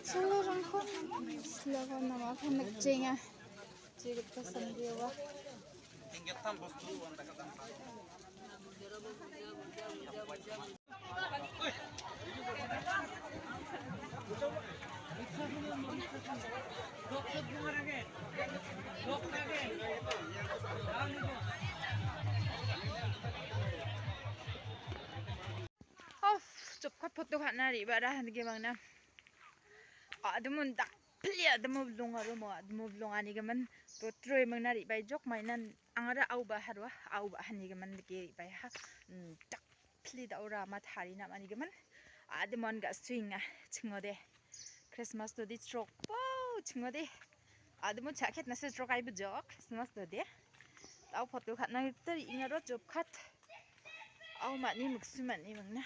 Selarangkon silakan nama panik jenga jadi pesan dia wah tingkatan bosku anda kata cepat foto kat nari badah gimana adumun tak plia adumu belum ani gaman to troy mengnari bai jok mainan angara au baharwa au bahani gaman ke bai ha tak pli da ora mathari na ani gaman adumon ga swing chingode Christmas to di stroke wow chingode adumu jacket na se stroke ai bu jok Christmas to de au foto kat na tari ingaro job kat au mani muksu mani mangna